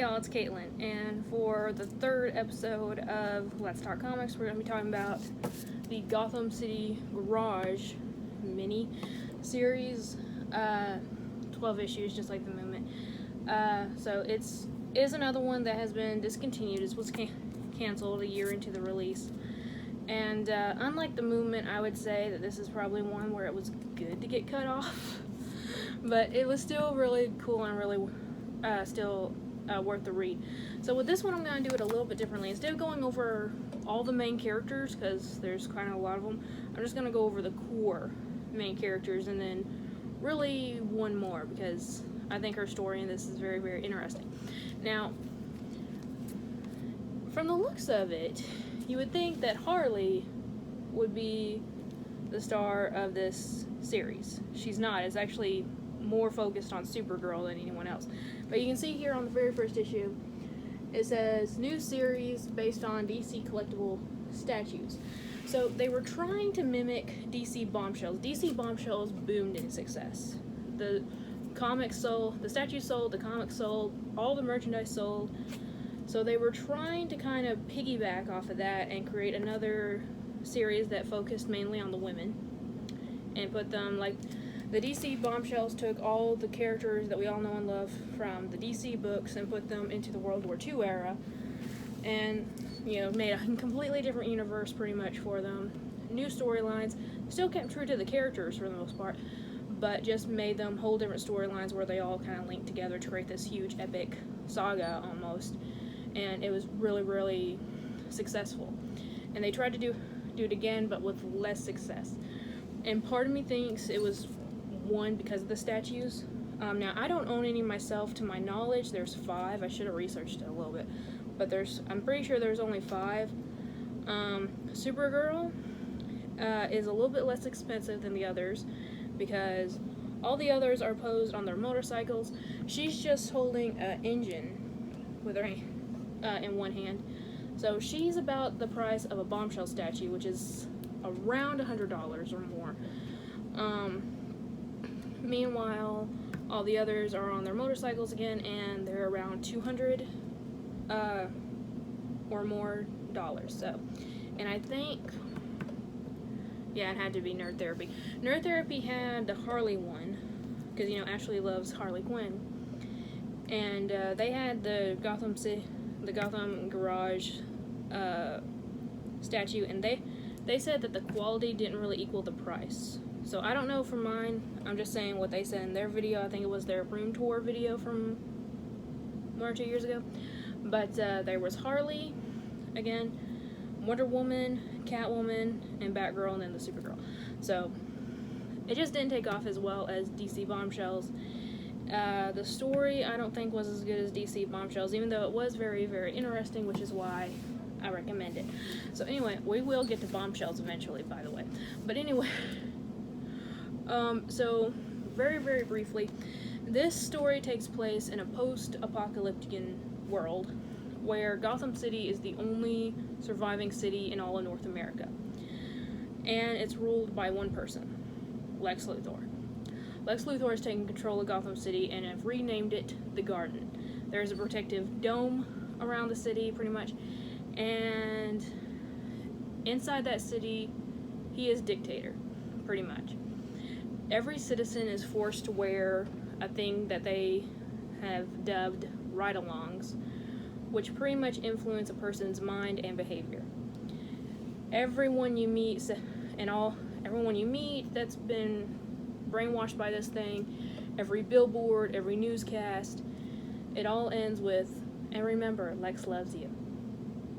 y'all, it's Caitlin, and for the third episode of Let's Talk Comics, we're going to be talking about the Gotham City Garage mini series, 12 issues, just like the Movement. So is another one that has been discontinued. It was canceled a year into the release, and unlike the Movement, I would say that this is probably one where it was good to get cut off, but it was still really cool and really still worth the read. So with this one, I'm going to do it a little bit differently. Instead of going over all the main characters, because there's kind of a lot of them, I'm just going to go over the core main characters and then really one more, because I think her story in this is very, very interesting. Now, from the looks of it, you would think that Harley would be the star of this series. She's not. It's actually more focused on Supergirl than anyone else. But you can see here on the very first issue, it says, new series based on DC collectible statues. So they were trying to mimic DC Bombshells. DC Bombshells boomed in success. The comics sold, the statues sold, the comics sold, all the merchandise sold. So they were trying to kind of piggyback off of that and create another series that focused mainly on the women and put them like the DC Bombshells took all the characters that we all know and love from the DC books and put them into the World War II era, and made a completely different universe pretty much for them. New storylines, still kept true to the characters for the most part, but just made them whole different storylines where they all kind of linked together to create this huge epic saga almost, and it was really, really successful. And they tried to do it again, but with less success. And part of me thinks it was one because of the statues. Now I don't own any myself to my knowledge. There's 5. I should have researched it a little bit, but I'm pretty sure there's only 5. Supergirl is a little bit less expensive than the others because all the others are posed on their motorcycles. She's just holding an engine with her in one hand, so she's about the price of a Bombshell statue, which is around $100 or more. Meanwhile, all the others are on their motorcycles again, and they're around $200 or more dollars. So, and I think, yeah, it had to be Nerd Therapy. Nerd Therapy had the Harley one, because Ashley loves Harley Quinn, and they had the Gotham Garage statue, and they said that the quality didn't really equal the price. So I don't know for mine, I'm just saying what they said in their video. I think it was their room tour video from 1 or 2 years ago. But there was Harley, again, Wonder Woman, Catwoman, and Batgirl, and then the Supergirl. So it just didn't take off as well as DC Bombshells. The story I don't think was as good as DC Bombshells, even though it was very, very interesting, which is why I recommend it. So anyway, we will get to Bombshells eventually, by the way. But anyway, so very, very briefly, this story takes place in a post-apocalyptic world where Gotham City is the only surviving city in all of North America. And it's ruled by one person, Lex Luthor. Lex Luthor has taken control of Gotham City and have renamed it the Garden. There's a protective dome around the city, pretty much, and inside that city, he is dictator, pretty much. Every citizen is forced to wear a thing that they have dubbed ride-alongs, which pretty much influence a person's mind and behavior. Everyone you meet that's been brainwashed by this thing, every billboard, every newscast, it all ends with, and remember, Lex loves you.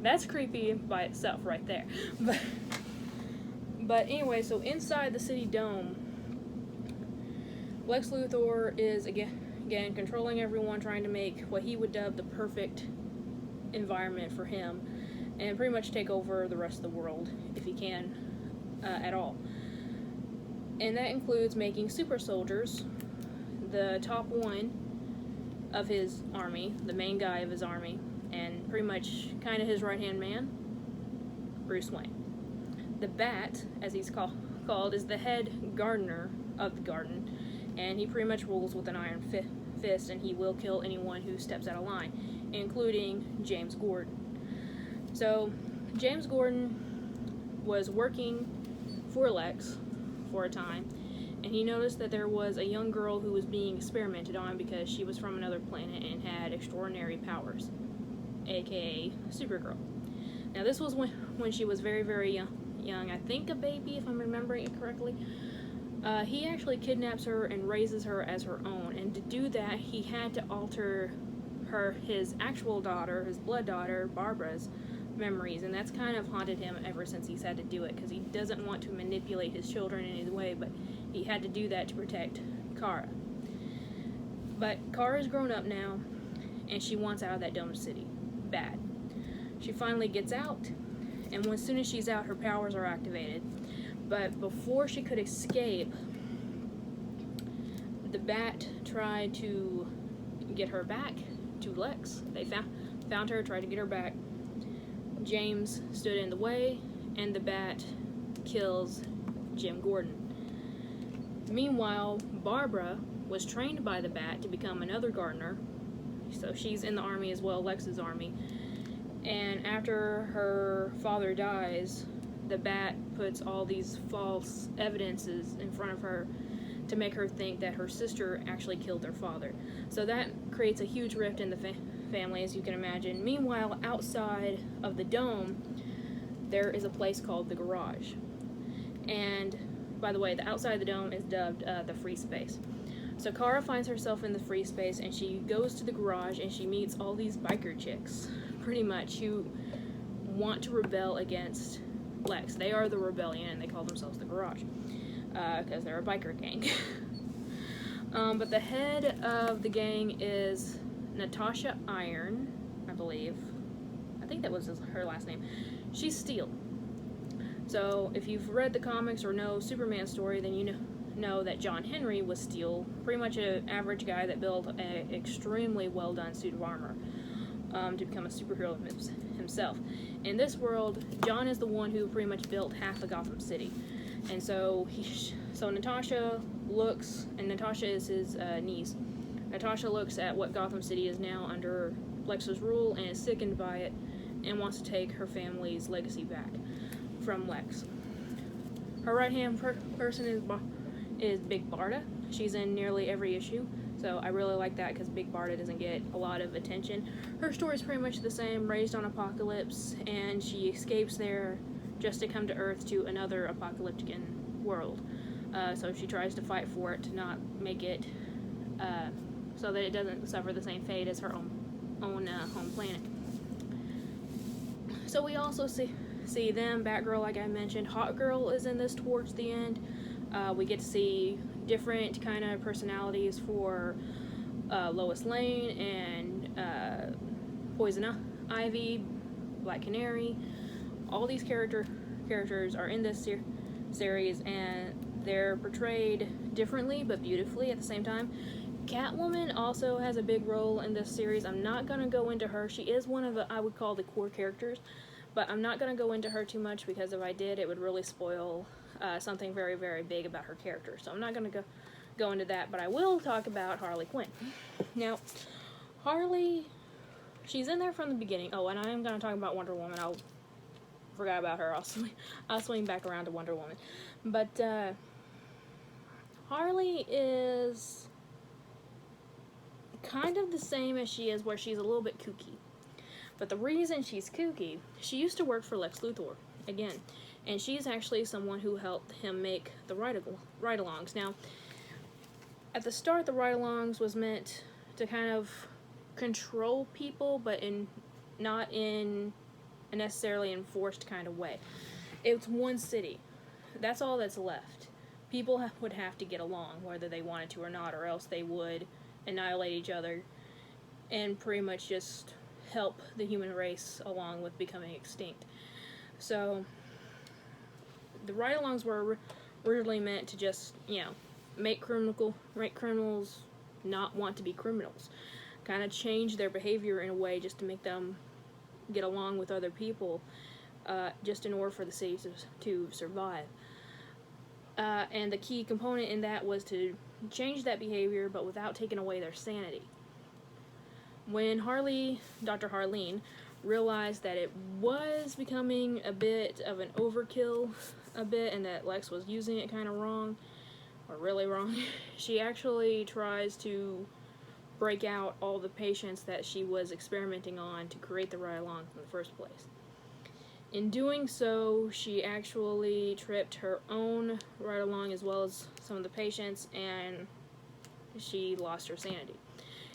That's creepy by itself right there. But anyway, so inside the city dome, Lex Luthor is again controlling everyone, trying to make what he would dub the perfect environment for him, and pretty much take over the rest of the world if he can at all. And that includes making super soldiers the top one of his army, the main guy of his army, and pretty much kind of his right-hand man, Bruce Wayne. The Bat, as he's called, is the head gardener of the garden, and he pretty much rules with an iron fist, and he will kill anyone who steps out of line, including James Gordon. So, James Gordon was working for Lex for a time, and he noticed that there was a young girl who was being experimented on because she was from another planet and had extraordinary powers, aka Supergirl. Now, this was when she was very, very young, I think a baby, if I'm remembering it correctly. He actually kidnaps her and raises her as her own, and to do that, he had to alter his actual daughter, his blood daughter, Barbara's memories, and that's kind of haunted him ever since he's had to do it, because he doesn't want to manipulate his children in any way, but he had to do that to protect Kara. But Kara's grown up now, and she wants out of that dome city. Bad. She finally gets out, and as soon as she's out, her powers are activated. But before she could escape, the Bat tried to get her back to Lex. They found her, tried to get her back. James stood in the way, and the Bat kills Jim Gordon. Meanwhile, Barbara was trained by the Bat to become another gardener, so she's in the army as well, Lex's army. And after her father dies, the Bat puts all these false evidences in front of her to make her think that her sister actually killed their father. So that creates a huge rift in the family, as you can imagine. Meanwhile, outside of the dome, there is a place called the Garage. And, by the way, the outside of the dome is dubbed the Free Space. So Kara finds herself in the Free Space, and she goes to the Garage, and she meets all these biker chicks, pretty much, who want to rebel against Lex. They are the rebellion, and they call themselves the Garage, because they're a biker gang. But the head of the gang is Natasha Iron, I believe. I think that was her last name. She's Steel. So if you've read the comics or know Superman's story, then you know that John Henry was Steel, pretty much an average guy that built an extremely well done suit of armor to become a superhero himself. In this world, John is the one who pretty much built half of Gotham City. And so Natasha looks, and Natasha is his niece. Natasha looks at what Gotham City is now under Lex's rule and is sickened by it and wants to take her family's legacy back from Lex. Her right-hand person is Big Barda. She's in nearly every issue, so I really like that because Big Barda doesn't get a lot of attention. Her story is pretty much the same, raised on Apokolips, and she escapes there just to come to Earth to another apocalyptic world. So she tries to fight for it to not make it so that it doesn't suffer the same fate as her own home planet. So we also see them, Batgirl, like I mentioned. Hawkgirl is in this towards the end. We get to see different kind of personalities for Lois Lane and Poison Ivy, Black Canary. All these characters are in this series, and they're portrayed differently but beautifully at the same time. Catwoman also has a big role in this series. I'm not going to go into her. She is one of the, I would call, the core characters, but I'm not going to go into her too much because if I did, it would really spoil something very, very big about her character. So I'm not going to go into that, but I will talk about Harley Quinn. Now, Harley, she's in there from the beginning. Oh, and I am going to talk about Wonder Woman. I forgot about her. I'll swing back around to Wonder Woman. But Harley is kind of the same as she is, where she's a little bit kooky. But the reason she's kooky, she used to work for Lex Luthor, again, and she's actually someone who helped him make the ride-alongs. Now, at the start, the ride-alongs was meant to kind of control people, but not in a necessarily enforced kind of way. It's one city. That's all that's left. People would have to get along, whether they wanted to or not, or else they would annihilate each other and pretty much just help the human race along with becoming extinct. So the ride-alongs were originally meant to just, make criminals not want to be criminals, kind of change their behavior in a way just to make them get along with other people, just in order for the city to survive. And the key component in that was to change that behavior, but without taking away their sanity. When Dr. Harleen, realized that it was becoming a bit of an overkill, and that Lex was using it kind of wrong, or really wrong, she actually tries to break out all the patients that she was experimenting on to create the ride-along in the first place. In doing so, she actually tripped her own ride-along as well as some of the patients, and she lost her sanity.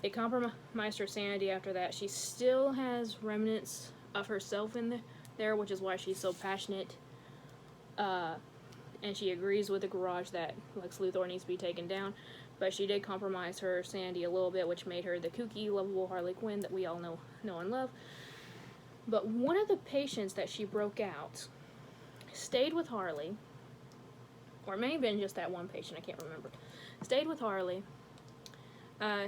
It compromised her sanity after that. She still has remnants of herself in there, which is why she's so passionate. And she agrees with the Garage that Lex Luthor needs to be taken down. But she did compromise her sanity a little bit, which made her the kooky, lovable Harley Quinn that we all know and love. But one of the patients that she broke out stayed with Harley, or it may have been just that one patient, I can't remember. Stayed with Harley.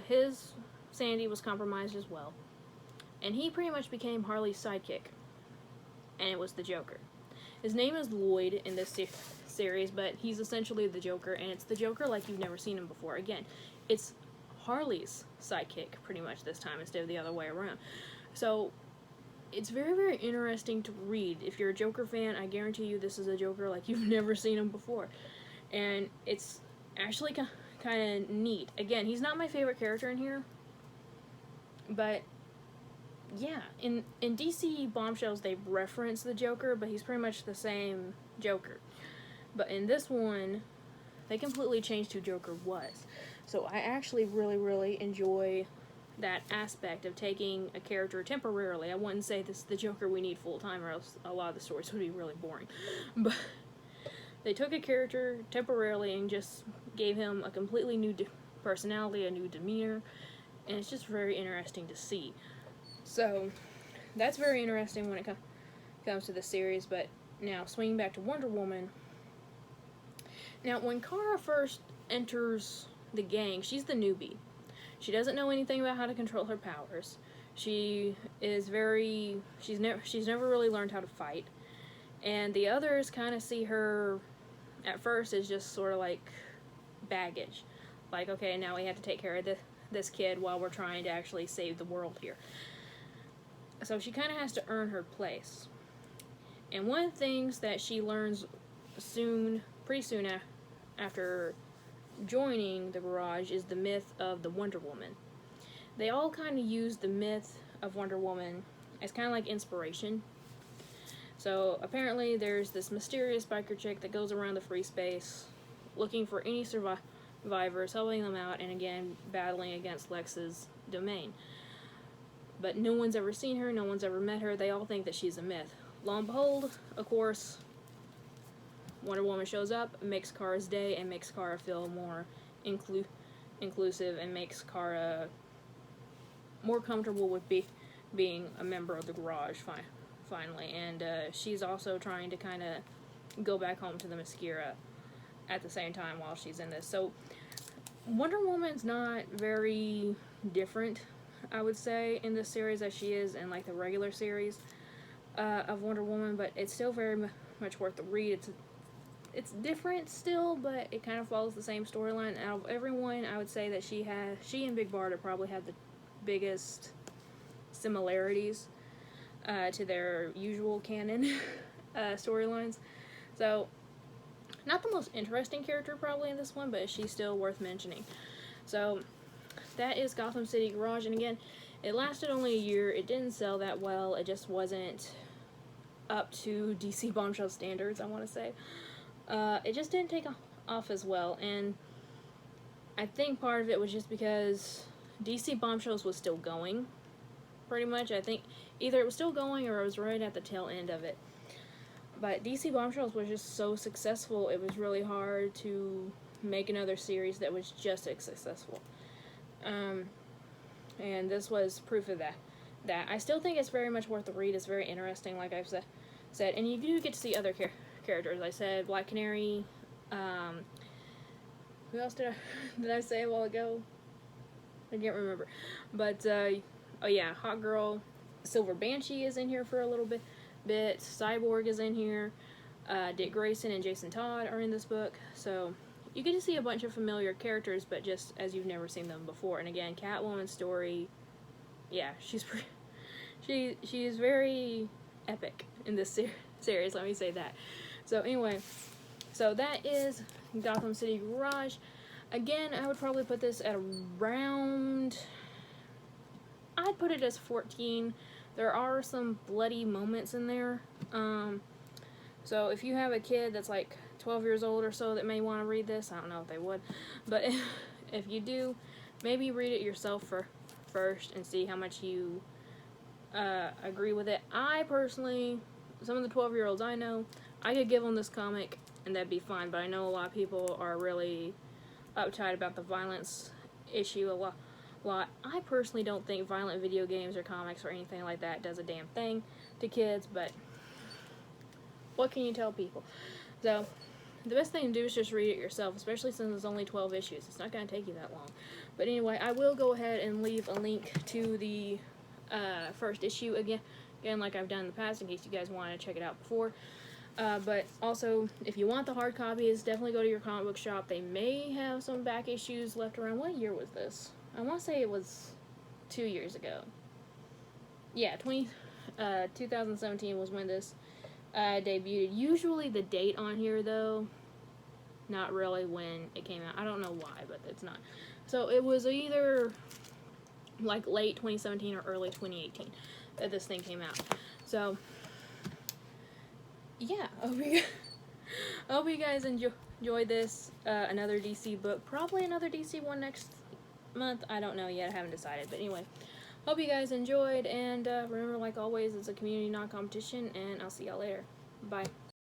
His sanity was compromised as well. And he pretty much became Harley's sidekick. And it was the Joker. His name is Lloyd in this series, but he's essentially the Joker, and it's the Joker like you've never seen him before. Again, it's Harley's sidekick pretty much this time instead of the other way around. So it's very, very interesting to read. If you're a Joker fan, I guarantee you this is a Joker like you've never seen him before. And it's actually kind of neat. Again, he's not my favorite character in here, but yeah, in DC Bombshells they reference the Joker, but he's pretty much the same Joker. But in this one, they completely changed who Joker was. So I actually really, really enjoy that aspect of taking a character temporarily. I wouldn't say this is the Joker we need full-time, or else a lot of the stories would be really boring. But they took a character temporarily and just gave him a completely new personality, a new demeanor, and it's just very interesting to see. So that's very interesting when it comes to the series. But now, swinging back to Wonder Woman. Now, when Kara first enters the gang, she's the newbie. She doesn't know anything about how to control her powers. She's never really learned how to fight. And the others kind of see her at first as just sort of like baggage. Like, okay, now we have to take care of this kid while we're trying to actually save the world here. So she kind of has to earn her place. And one of the things that she learns pretty soon after joining the Garage is the myth of the Wonder Woman. They all kind of use the myth of Wonder Woman as kind of like inspiration. So apparently there's this mysterious biker chick that goes around the free space looking for any survivors, helping them out, and again battling against Lex's domain. But no one's ever seen her, no one's ever met her. They all think that she's a myth. Lo and behold, of course, Wonder Woman shows up, makes Kara's day, and makes Kara feel more inclusive, and makes Kara more comfortable with being a member of the Garage finally. And she's also trying to kind of go back home to the Mascara at the same time while she's in this. So Wonder Woman's not very different, I would say, in this series as she is in like the regular series of Wonder Woman, but it's still very much worth the read. It's different still, but it kind of follows the same storyline. Out of everyone, I would say that she and Big Barda probably have the biggest similarities to their usual canon storylines. So, not the most interesting character probably in this one, but she's still worth mentioning. So, that is Gotham City Garage, and again, it lasted only a year. It didn't sell that well. It just wasn't up to DC Bombshell standards, I want to say. It just didn't take off as well, and I think part of it was just because DC Bombshells was still going, pretty much. I think either it was still going or it was right at the tail end of it. But DC Bombshells was just so successful, it was really hard to make another series that was just as successful. And this was proof of that. I still think it's very much worth the read. It's very interesting, like I've said, and you do get to see other characters. I said Black Canary. Who else did I say a while ago? I can't remember. But oh yeah, Hot Girl, Silver Banshee is in here for a little bit. Cyborg is in here. Dick Grayson and Jason Todd are in this book. So you get to see a bunch of familiar characters, but just as you've never seen them before. And again, Catwoman's story, yeah, she is very epic in this series. Let me say that. So anyway, so that is Gotham City Garage. Again, I would probably put this at around, I'd put it as 14. There are some bloody moments in there. So if you have a kid that's like 12 years old or so that may want to read this, I don't know if they would, but if you do, maybe read it yourself first and see how much you agree with it. I personally, some of the 12-year-olds I know, I could give them this comic and that'd be fine, but I know a lot of people are really uptight about the violence issue a lot. I personally don't think violent video games or comics or anything like that does a damn thing to kids, but what can you tell people? So the best thing to do is just read it yourself, especially since it's only 12 issues. It's not going to take you that long. But anyway, I will go ahead and leave a link to the first issue again, like I've done in the past, in case you guys want to check it out before. But also, if you want the hard copies, definitely go to your comic book shop. They may have some back issues left around. What year was this? I want to say it was 2 years ago. Yeah, 2017 was when this debuted. Usually the date on here, though, not really when it came out. I don't know why, but it's not. So it was either like late 2017 or early 2018 that this thing came out. So yeah, I hope you guys enjoyed this. Another DC book, probably another DC one next month. I don't know yet. I haven't decided. But anyway, hope you guys enjoyed, and remember, like always, it's a community, not competition, and I'll see y'all later. Bye.